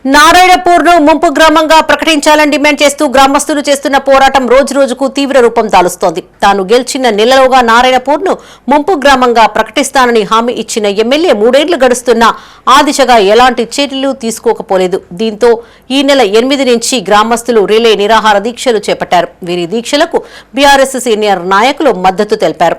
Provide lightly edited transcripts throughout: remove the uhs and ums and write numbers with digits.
నారాయణపూర్ను ముంపు గ్రామంగా ప్రకటించాలని డిమాండ్ చేస్తూ గ్రామస్తులు చేస్తున్న పోరాటం రోజురోజుకు తీవ్ర రూపం దాలుస్తోంది. తాను గెలిచిన నెలలోగా నారాయణపూర్ను ముంపు గ్రామంగా ప్రకటిస్తానని హామీ ఇచ్చిన ఎమ్మెల్యే 3 ఏళ్లు గడుస్తున్నా ఆ దిశగా ఎలాంటి చర్యలు తీసుకోకపోలేదు. దీంతో ఈ నెల 8 నుంచి గ్రామస్తులు రిలే నిరాహార దీక్షలు చేపట్టారు. వీరి దీక్షలకు బీఆర్ఎస్ సీనియర్ నాయకులు మద్దతు తెలిపారు.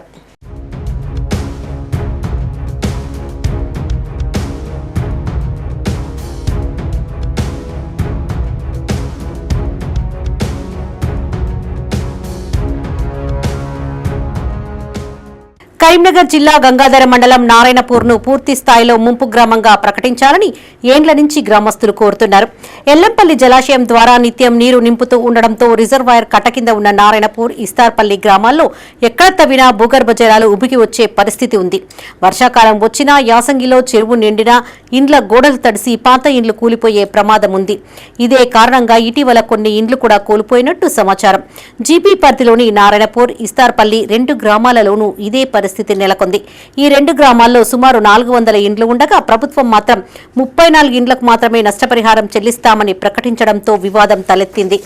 కరీంనగర్ జిల్లా గంగాధర మండలం నారాయణపూర్ను పూర్తి స్థాయిలో ముంపు గ్రామంగా ప్రకటించాలని ఏండ్ల నుంచి గ్రామస్తులు కోరుతున్నారు. ఎల్లంపల్లి జలాశయం ద్వారా నిత్యం నీరు నింపుతూ ఉండడంతో రిజర్వాయర్ కట్ట కింద ఉన్న నారాయణపూర్, ఇస్తార్పల్లి గ్రామాల్లో ఎక్కడ తవ్వినా భూగర్భ జలాలు ఉబికి వచ్చే పరిస్థితి ఉంది. వర్షాకాలం వచ్చినా యాసంగిలో చెరువు నిండినా ఇండ్ల గోడలు తడిసి పాత ఇండ్లు కూలిపోయే ప్రమాదం ఉంది. ఇదే కారణంగా ఇటీవల కొన్ని ఇండ్లు కూడా కూలిపోయినట్టు సమాచారం. జీపీ పరిధిలోని నారాయణపూర్, ఇస్తార్పల్లి 2 గ్రామాలలోనూ ఇదే పరిస్థితి నెలకొంది. ఈ 2 గ్రామాల్లో సుమారు 400 ఇండ్లు ఉండగా ప్రభుత్వం మాత్రం 34 ఇండ్లకు మాత్రమే నష్టపరిహారం చెల్లిస్తామని ప్రకటించడంతో వివాదం తలెత్తింది.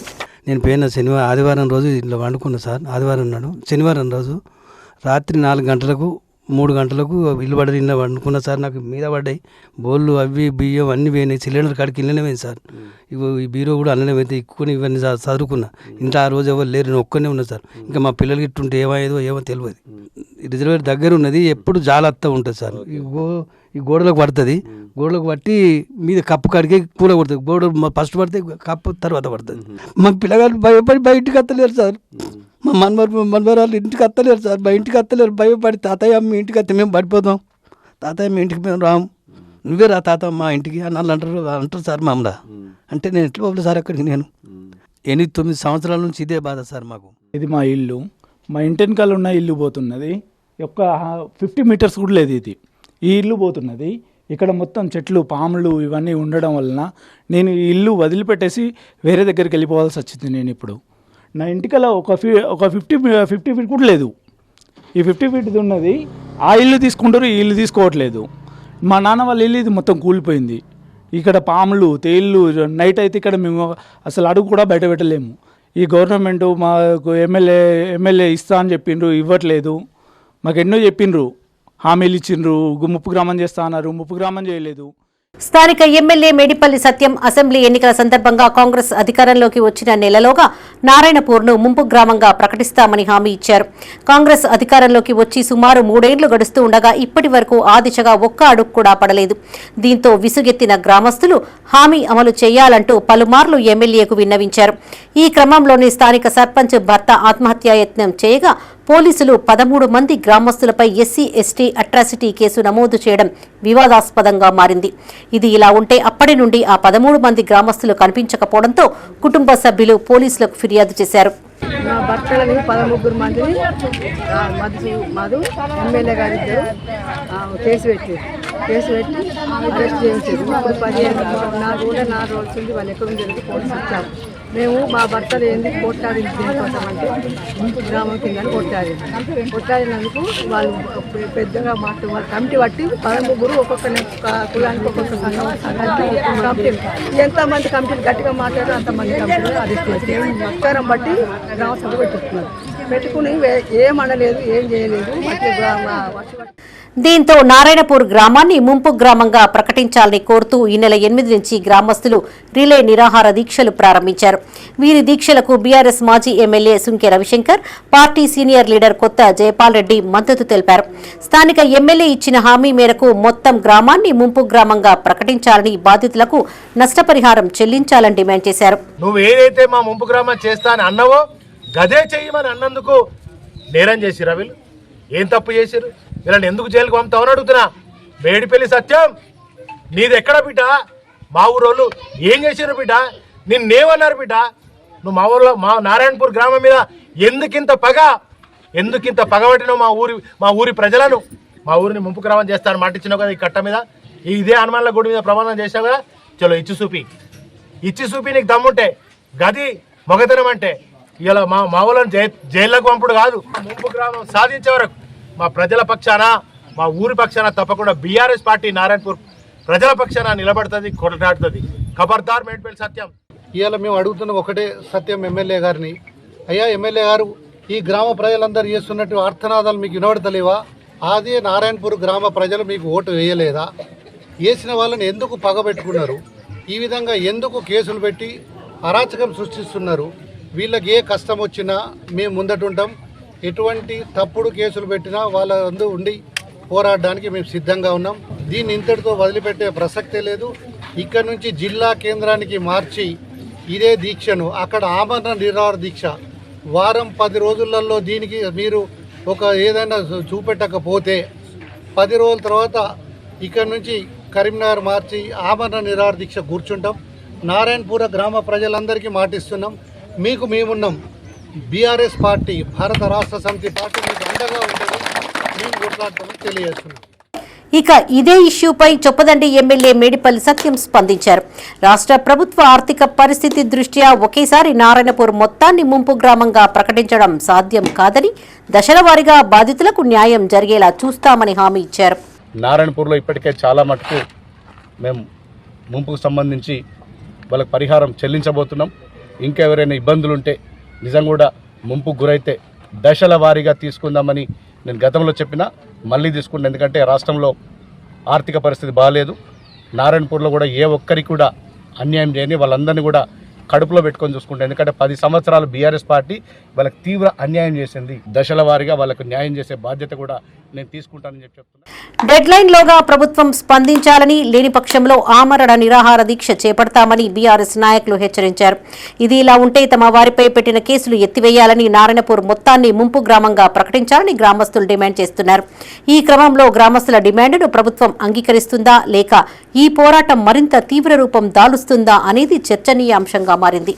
నేను పోయిన ఆదివారం రోజు ఇంట్లో వండుకున్నా సార్. ఆదివారం నాడు శనివారం రోజు రాత్రి 4 గంటలకు 3 గంటలకు ఇల్లు పడి నిన్న వండుకున్నా సార్. నాకు మీద పడ్డాయి బోళ్ళు, అవి బియ్యం అన్నీ పోయినాయి. సిలిండర్ కాడికి ఇళ్ళనే పోయింది సార్. ఈ బీరో కూడా అల్లనే పోతే ఎక్కువ ఇవన్నీ చదువుకున్నా. ఇంట్లో ఆ రోజు ఎవరు లేరు, నేను ఒక్కనే ఉన్నా సార్. ఇంకా మా పిల్లలకి ఇట్టుంటే ఏమో తెలియదు. రిజర్వేర్ దగ్గర ఉన్నది, ఎప్పుడు జాలత్తా ఉంటుంది సార్. ఈ గోడలకు పడుతుంది, గోడలకు పట్టి మీద కప్పు కాడికి కూల కొడుతుంది. గోడ ఫస్ట్ పడితే కప్పు తర్వాత పడుతుంది. మా పిల్లగాళ్ళు భయపడి బయటికి వస్తలేరు సార్. మా మనవరాళ్ళు ఇంటికి వస్తలేరు సార్, ఇంటికి వస్తలేరు. భయపడి తాతయ్య మీ ఇంటికి వస్తే మేము పడిపోతాం, తాతయ్య మీ ఇంటికి మేము రాము, నువ్వే రా తాత మా ఇంటికి అన్నాళ్ళు అంటారు సార్. మామూలు అంటే నేను ఎట్లా పోవాలి సార్ అక్కడికి? నేను 8-9 సంవత్సరాల నుంచి ఇదే బాధ సార్ మాకు. ఇది మా ఇల్లు, మా ఇంటి వెనకాల ఉన్న ఇల్లు పోతున్నది. ఒక 50 మీటర్స్ కూడా లేదు ఇది. ఈ ఇల్లు పోతున్నది. ఇక్కడ మొత్తం చెట్లు, పాములు ఇవన్నీ ఉండడం వలన నేను ఈ ఇల్లు వదిలిపెట్టేసి వేరే దగ్గరికి వెళ్ళిపోవాల్సి వచ్చింది. నేను ఇప్పుడు నా ఇంటికల్లా ఒక 50 ఫీట్ కూడా లేదు. ఈ 50 ఫీట్ ఉన్నది. ఆ ఇల్లు తీసుకుంటారు, ఈ ఇల్లు తీసుకోవట్లేదు. మా నాన్న వాళ్ళ ఇల్లు ఇది మొత్తం కూలిపోయింది. ఇక్కడ పాములు, తేళ్ళు, నైట్ అయితే ఇక్కడ మేము అసలు అడుగు కూడా బయట పెట్టలేము. ఈ గవర్నమెంట్ మాకు ఎమ్మెల్యే ఇస్తా అని చెప్పిండ్రు, ఇవ్వట్లేదు. మాకు ఎన్నో చెప్పిండ్రు, హామీలు ఇచ్చిండ్రు. ముప్పు గ్రామం చేస్తా అన్నారు, ముప్పు గ్రామం చేయలేదు. స్థానిక ఎమ్మెల్యే మేడిపల్లి సత్యం అసెంబ్లీ ఎన్నికల సందర్భంగా కాంగ్రెస్ అధికారంలోకి వచ్చిన నెలలోగా నారాయణపూర్ను ముంపు గ్రామంగా ప్రకటిస్తామని హామీ ఇచ్చారు. కాంగ్రెస్ అధికారంలోకి వచ్చి సుమారు 3 ఏళ్లు గడుస్తూ ఉండగా ఇప్పటి వరకు ఆ దిశగా ఒక్క అడుగు కూడా పడలేదు. దీంతో విసుగెత్తిన గ్రామస్తులు హామీ అమలు చేయాలంటూ పలుమార్లు ఎమ్మెల్యేకు విన్నవించారు. ఈ క్రమంలోని స్థానిక సర్పంచ్ భర్త ఆత్మహత్యాయత్నం చేయగా పోలీసులు 13 మంది గ్రామస్తులపై ఎస్సీ ఎస్టీ అట్రాసిటీ కేసు నమోదు చేయడం వివాదాస్పదంగా మారింది. ఇది ఇలా ఉంటే అప్పటి నుండి ఆ 13 మంది గ్రామస్తులు కనిపించకపోవడంతో కుటుంబ సభ్యులు పోలీసులకు ఫిర్యాదు చేశారు. నా భర్తలని 13 మందిని మధు ఎమ్మెల్యే గారి కేసు పెట్టి అరెస్ట్ చేయించారు. ఇప్పుడు 4 రోజులు వాళ్ళు ఎక్కడ జరిగి పోలీసు ఇచ్చారు. మేము మా భర్తలు ఏంది కొట్టాడింది దేనికోసం అంటే ముంపు గ్రామం కింద కొట్టాడినందుకు వాళ్ళు పెద్దగా వాళ్ళు కమిటీ పట్టి 13 ఒక్కొక్క కులానికి ఒక్కొక్క కమిటీ, ఎంతమంది కమిటీలు గట్టిగా మాట్లాడారు అంతమంది కమిటీలు అరెస్ట్ చేసి నష్టారం బట్టి గ్రామ సభ పెట్టుకుని ఏమనలేదు, ఏం చేయలేదు. దీంతో నారాయణపూర్ గ్రామాన్ని ముంపు గ్రామంగా ప్రకటించాలని కోరుతూ ఈ నెల 8 నుంచి గ్రామస్తులు రిలే నిరాహార దీక్షలు ప్రారంభించారు. వీరి దీక్షలకు బీఆర్ఎస్ మాజీ MLA Sunke Ravishankar, party senior leader కొత్త జయపాల్ రెడ్డి మద్దతు తెలిపారు. స్థానిక ఎమ్మెల్యే ఇచ్చిన హామీ మేరకు మొత్తం గ్రామాన్ని ముంపు గ్రామంగా ప్రకటించాలని, బాధితులకు నష్టపరిహారం చెల్లించాలని డిమాండ్ చేశారు. నువ్వు ఏదైతే మా ముంపు గ్రామం చేస్తా అని అన్నావో గదే చెయ్యమని అన్నందుకు నేరం చేసిరా వీళ్ళు? ఏం తప్పు చేసిరు? వీళ్ళని ఎందుకు జైలుకు పంపుతామని అడుగుతున్నా. మేడిపల్లి సత్యం, నీది ఎక్కడ బిడ్డ? మా ఊరోళ్ళు ఏం చేసిరు బిడ్డ? నిన్నేమన్నారు బిడ్డ? నువ్వు మా నారాయణపూర్ గ్రామం మీద ఎందుకింత పగబట్టినావు? మా ఊరి ప్రజలను, మా ఊరిని ముంపు గ్రామం చేస్తాను మాట ఇచ్చినావు కదా. ఈ కట్ట మీద ఇదే హనుమాన్ల గుడి మీద ప్రమాణం చేసావు కదా. చలో ఇచ్చి చూపి నీకు దమ్ముంటే. గది మొగతనం అంటే ఇలా మా ఊళ్ళని జైల్లోకి పంపుడు కాదు. ముంపు గ్రామం సాధించే వరకు మా ప్రజల పక్షాన, మా ఊరి పక్షాన తప్పకుండా బీఆర్ఎస్ పార్టీ నారాయణపూర్ ప్రజల పక్షాన నిలబడుతుంది, కొట్లాడుతుంది. ఖబర్దార్ మేడిపల్లి సత్యం. ఇవాళ మేము అడుగుతున్న ఒకటే సత్యం ఎమ్మెల్యే గారిని, అయ్యా ఎమ్మెల్యే గారు, ఈ గ్రామ ప్రజలందరూ చేస్తున్నట్టు ఆర్తనాదాలు మీకు వినబడతలేవా? అదే నారాయణపూర్ గ్రామ ప్రజలు మీకు ఓటు వేయలేదా? వేసిన వాళ్ళని ఎందుకు పగబెట్టుకున్నారు? ఈ విధంగా ఎందుకు కేసులు పెట్టి అరాచకం సృష్టిస్తున్నారు? వీళ్ళకి ఏ కష్టం వచ్చినా మేము ముందటుంటాం. ఎటువంటి తప్పుడు కేసులు పెట్టినా వాళ్ళ అందు ఉండి పోరాడడానికి మేము సిద్ధంగా ఉన్నాం. దీన్ని ఇంతటితో వదిలిపెట్టే ప్రసక్తే లేదు. ఇక్కడ నుంచి జిల్లా కేంద్రానికి మార్చి ఇదే దీక్షను అక్కడ ఆమరణ నిరాహార దీక్ష వారం 10 రోజులలో దీనికి మీరు ఒక ఏదైనా చూపెట్టకపోతే 10 రోజుల తర్వాత ఇక్కడ నుంచి కరీంనగర్ మార్చి ఆమరణ నిరాహార దీక్ష కూర్చుంటాం. నారాయణపూర గ్రామ ప్రజలందరికీ మాటిస్తున్నాం, మీకు మేమున్నాం. బీఆర్ఎస్ పార్టీ, భారత రాష్ట్ర సమితి పార్టీ మీకు అండగా ఉంటుంది. మేము కొట్లాడతామని తెలియజేస్తున్నాం. ఇక ఇదే ఇష్యూపై చొప్పదండి ఎమ్మెల్యే మేడిపల్లి సత్యం స్పందించారు. రాష్ట్ర ప్రభుత్వ ఆర్థిక పరిస్థితి దృష్ట్యా ఒకేసారి నారాయణపూర్ మొత్తాన్ని ముంపు గ్రామంగా ప్రకటించడం సాధ్యం కాదని, దశల వారీగా బాధితులకు న్యాయం జరిగేలా చూస్తామని హామీ ఇచ్చారు. నారాయణపూర్లో ఇప్పటికే చాలా మటుకు మేము ముంపుకు సంబంధించి వాళ్ళకి పరిహారం చెల్లించబోతున్నాం. ఇంకెవరైనా ఇబ్బందులుంటే నిజంగా కూడా ముంపుకు గురైతే దశల వారీగా తీసుకుందామని నేను గతంలో చెప్పినా మళ్ళీ తీసుకుంటాను. ఎందుకంటే రాష్ట్రంలో ఆర్థిక పరిస్థితి బాగాలేదు. నారాయణపూర్లో కూడా ఏ ఒక్కరికి కూడా అన్యాయం చేయని వాళ్ళందరినీ కూడా కడుపులో పెట్టుకొని చూసుకుంటాను. ఎందుకంటే 10 సంవత్సరాలు బీఆర్ఎస్ పార్టీ వాళ్ళకి తీవ్ర అన్యాయం చేసింది. దశల వారీగా వాళ్ళకు న్యాయం చేసే బాధ్యత కూడా నేను తీసుకుంటానని చెప్తున్నా. డెడ్ లైన్ లోగా ప్రభుత్వం స్పందించాలని, లేని పక్షంలో ఆమరణ నిరాహార దీక్ష చేపడతామని బీఆర్ఎస్ నాయకులు హెచ్చరించారు. ఇది ఇలా ఉంటే తమ వారిపై పెట్టిన కేసులు ఎత్తివేయాలని, నారాయణపూర్ మొత్తాన్ని ముంపు గ్రామంగా ప్రకటించాలని గ్రామస్తులు డిమాండ్ చేస్తున్నారు. ఈ క్రమంలో గ్రామస్తుల డిమాండ్ను ప్రభుత్వం అంగీకరిస్తుందా లేక ఈ పోరాటం మరింత తీవ్ర రూపం దాలుస్తుందా అనేది చర్చనీయాంశంగా మారింది.